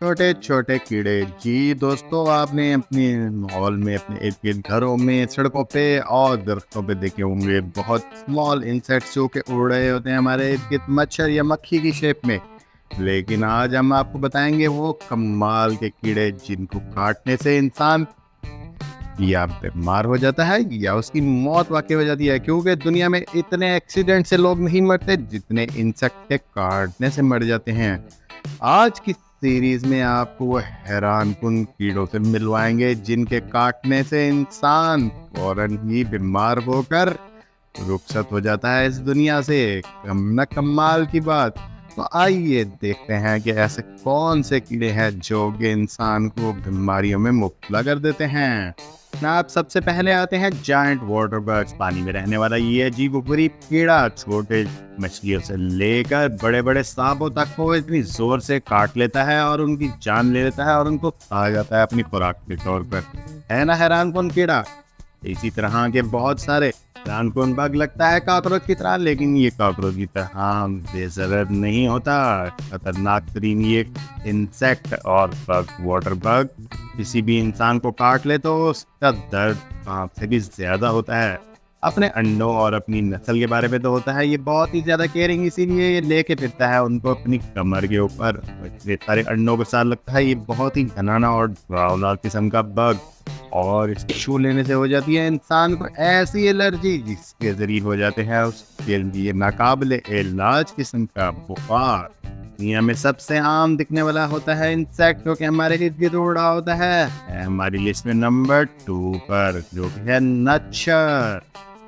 छोटे छोटे कीड़े। जी दोस्तों, आपने अपने माहौल में, अपने इर्द गिर्द घरों में, सड़कों पे और दरख्तों पे देखे होंगे बहुत स्मॉल इंसेक्ट्स जो कि उड़ रहे होते हैं हमारे इर्द गिर्द मच्छर या मक्खी की शेप में। लेकिन आज हम आपको बताएंगे वो कमाल के कीड़े जिनको काटने से इंसान या बीमार हो जाता है या उसकी मौत वाकई हो जाती है, क्योंकि दुनिया में इतने एक्सीडेंट से लोग नहीं मरते जितने इंसेक्ट के काटने से मर जाते हैं। आज की सीरीज में आपको वो हैरान कुन कीड़ों से मिलवाएंगे जिनके काटने से इंसान फौरन ही बीमार होकर रुखसत हो जाता है इस दुनिया से। कम न कमाल की बात। तो आइए देखते हैं कि ऐसे कौन से कीड़े हैं जो कि इंसान को बीमारियों में मुब्तला कर देते हैं। ना आप सबसे पहले आते हैं जायंट वाटर बग्स, पानी में रहने वाला ये अजीब गरीब कीड़ा छोटे मछलियों से लेकर बड़े बड़े सांपों तक को इतनी जोर से काट लेता है और उनकी जान ले लेता है और उनको खा जाता है अपनी खुराक के तौर पर। है ना हैरान कौन कीड़ा। इसी तरह के बहुत सारे हैरान कौन बग लगता है कॉकरोच की तरह, लेकिन ये कॉकरोच की तरह बेजरर नहीं होता। खतरनाक तरीन ये इंसेक्ट और बग, वाटर बग, किसी भी इंसान को काट ले तो उसका दर्द सांप से भी ज्यादा होता है। अपने अंडों और अपनी नस्ल के बारे में तो होता है ये बहुत ही ज्यादा केयरिंग, इसीलिए ये लेके फिरता है उनको अपनी कमर के ऊपर। इतने सारे अंडों के साथ लगता है ये बहुत ही घनाना और डरावना किस्म का बग, और इसको छू लेने से हो जाती है इंसान को ऐसी एलर्जी जिसके जरिए हो जाते हैं उसके लिए नाकाबिले इलाज किस्म का बुखार। दुनिया में सबसे आम दिखने वाला होता है इंसेक्ट जो कि हमारे इर्द गिर्द उड़ रहा होता है हमारी लिस्ट में नंबर 2 पर, जो कि है मच्छर।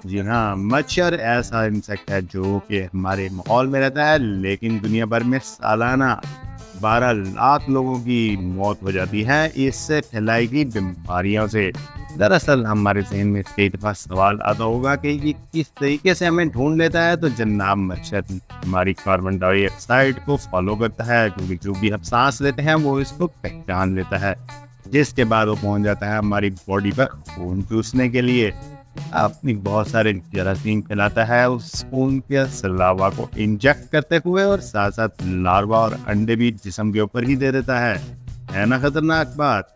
जी हाँ, मच्छर ऐसा इंसेक्ट है जो कि हमारे माहौल में रहता है, लेकिन दुनिया भर में सालाना 12 लाख लोगों की मौत हो जाती है इससे फैलाई गई बीमारियों से। दरअसल हमारे जहन में कई दफा सवाल आता होगा कि ये किस तरीके से हमें ढूंढ लेता है। तो जनाब, मच्छर हमारी कार्बन डाइऑक्साइड को फॉलो करता है, क्योंकि जो भी हम सांस लेते हैं वो इसको पहचान लेता है, जिसके बाद वो पहुंच जाता है हमारी बॉडी पर खून चूसने के लिए। अपनी बहुत सारे जरासीम फैलाता है उस खून के लार्वा को इंजेक्ट करते हुए, और साथ साथ लार्वा और अंडे भी जिस्म के ऊपर ही दे देता है ना खतरनाक बात।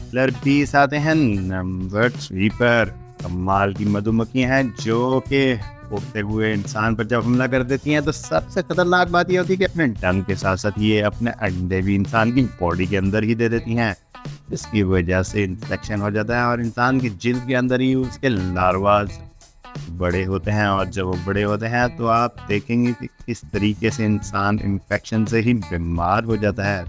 नंबर 20 आते हैं नंबर 3 पर। कमाल की मधुमक्खियां हैं जो कि उड़ते हुए इंसान पर जब हमला कर देती हैं तो सबसे खतरनाक बात यह होती है कि अपने डंक के साथ साथ ये अपने अंडे भी इंसान की बॉडी के अंदर ही दे देती हैं, इसकी वजह से इन्फेक्शन हो जाता है और इंसान की जिल्द के अंदर ही उसके लार्वाज बड़े होते हैं। और जब वो बड़े होते हैं तो आप देखेंगे कि किस तरीके से इंसान इन्फेक्शन से ही बीमार हो जाता है,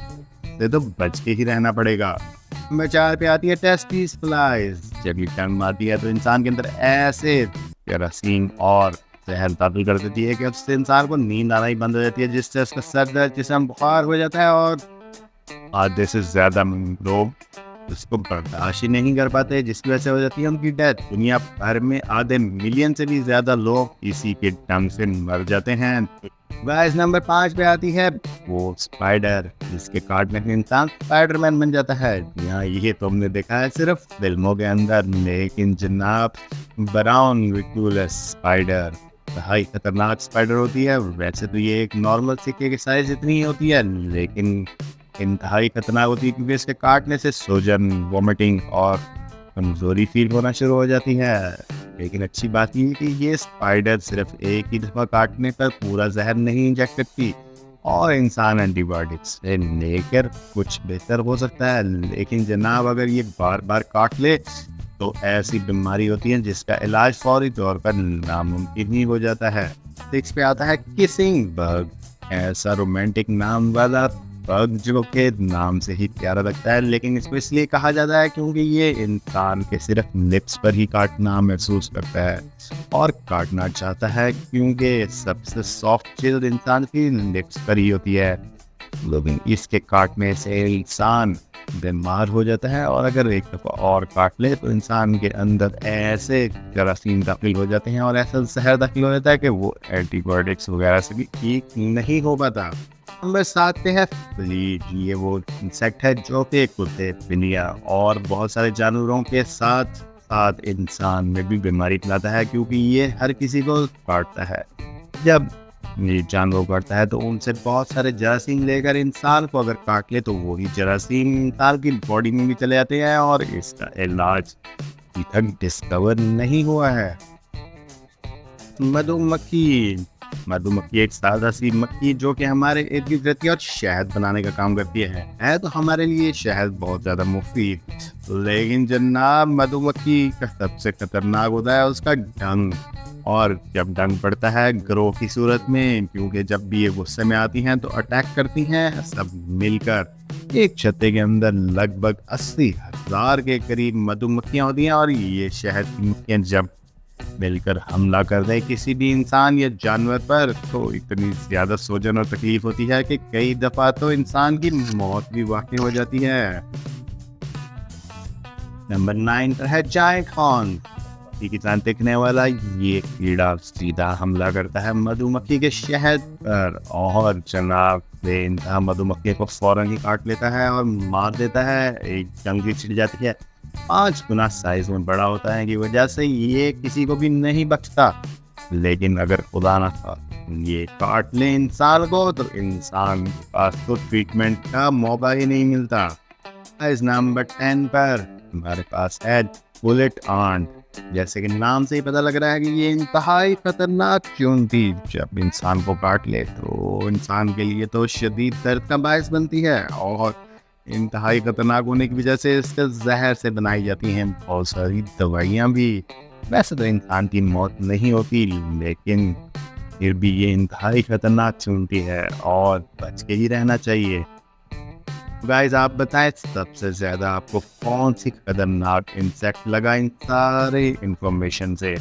इससे तो बच के ही रहना पड़ेगा। नंबर 4 पे आती है टेस्टिस फ्लाइज। जब ये टंग मारती है तो इंसान के अंदर ऐसे केरोसिन और जहर दाखिल कर देती है कि उससे इंसान को नींद आना ही बंद हो जाती है, जिससे उसका सर दर्द, जिसम बुखार हो जाता है, और आधे से ज्यादा लोग उसको बर्दाश्त ही नहीं कर पाते, जिसकी वजह से हो जाती है उनकी डेथ। दुनिया भर में आधे मिलियन से भी ज्यादा लोग इसी के डंग से मर जाते हैं। गाइस, नंबर 5 पे आती है वो स्पाइडर, जिसके काटने से इंसान स्पाइडरमैन बन जाता है। यहाँ ये तो हमने देखा है सिर्फ फिल्मों के अंदर, लेकिन जनाब ब्राउन रिक्यूलस स्पाइडर हाई खतरनाक स्पाइडर होती है। वैसे तो ये एक नॉर्मल सिक्के की साइज इतनी ही होती है, लेकिन इंतहाई खतरनाक होती है क्योंकि इसके काटने से सूजन, वॉमिटिंग और कमजोरी फील होना शुरू हो जाती है। लेकिन अच्छी बात ये है कि ये स्पाइडर सिर्फ एक ही दफा काटने पर पूरा जहर नहीं इंजेक्ट करती, और इंसान एंटीबायोटिक्स से लेकर कुछ बेहतर हो सकता है। लेकिन जनाब, अगर ये बार बार काट ले तो ऐसी बीमारी होती है जिसका इलाज फौरी तौर पर नामुमकिन ही हो जाता है। 6 पे आता है किसिंग बग। ऐसा रोमांटिक नाम वाला बग जो के नाम से ही प्यारा लगता है, लेकिन इसको इसलिए कहा जाता है क्योंकि ये इंसान के सिर्फ लिप्स पर ही काटना महसूस करता है और काटना चाहता है, क्योंकि सबसे सॉफ्ट चीज इंसान की लिप्स पर ही होती है। लेकिन इसके काटने से इंसान बीमार हो जाता है, और अगर एक दफा और काट ले तो इंसान के अंदर ऐसे जरासीम दाखिल हो जाते हैं और ऐसा जहर दाखिल हो जाता है कि वो एंटीबायोटिक्स वगैरह से भी ठीक नहीं हो पाता। नंबर 7 पे है फ्लीज। ये वो इंसेक्ट है जो कि कुत्ते, बिल्लियाँ और बहुत सारे जानवरों के साथ साथ इंसान में भी बीमारी फैलाता है, क्योंकि ये हर किसी को काटता है। जब ये जानवर काटता है तो उनसे बहुत सारे जरासीम लेकर इंसान को अगर काट ले तो वही जरासीम इंसान की बॉडी में भी चले जाते हैं और इसका इलाज अभी तक डिस्कवर नहीं हुआ है। मधुमक्खी मधुमक्खी एक सादा सी मक्खी जो कि हमारे इर्द गिर्द रहती है और शहद बनाने का काम करती है तो हमारे लिए शहद बहुत ज्यादा मुफीद। लेकिन जनाब मधुमक्खी का सबसे खतरनाक होता है उसका डंक। और जब डंक पड़ता है ग्रोह की सूरत में, क्योंकि जब भी ये गुस्से में आती हैं तो अटैक करती हैं सब मिलकर। एक छत्ते के अंदर लगभग 80,000 के करीब मधुमक्खियां होती हैं और ये शहद की मक्खियां जब मिलकर हमला कर दे किसी भी इंसान या जानवर पर तो इतनी ज्यादा सोजन और तकलीफ होती है कि कई दफा तो इंसान की मौत भी वाकई हो जाती है। नंबर 9 पर है जायंट हॉर्न। की तरह दिखने वाला ये कीड़ा सीधा हमला करता है मधुमक्खी के शहद पर और जनाब बेइंतहा मधुमक्खी को फौरन ही काट लेता है और मार देता है। एक जंग भी छिड़ जाती है। 5 गुना साइज में बड़ा होता है की वजह से ये किसी को भी नहीं बचता। लेकिन अगर खुदा ना था ये काट ले इंसान को तो इंसान के पास तो ट्रीटमेंट का मौका ही नहीं मिलता। इस नंबर 10 पर हमारे पास है बुलेट आंट। जैसे कि नाम से ही पता लग रहा है कि ये इंतहाई खतरनाक चूंटी जब इंसान को काट ले तो इंसान के लिए तो शदीद दर्द का बायस बनती है और इंतहाई खतरनाक होने की वजह से इसके जहर से बनाई जाती हैं बहुत सारी दवाइयाँ भी। वैसे तो इंसान की मौत नहीं होती लेकिन फिर भी ये इंतहाई खतरनाक चूंटी है और बच के ही रहना चाहिए। गाइस आप बताएं सबसे ज्यादा आपको कौन सी खतरनाक इंसेक्ट लगा इन सारे इंफॉर्मेशन से।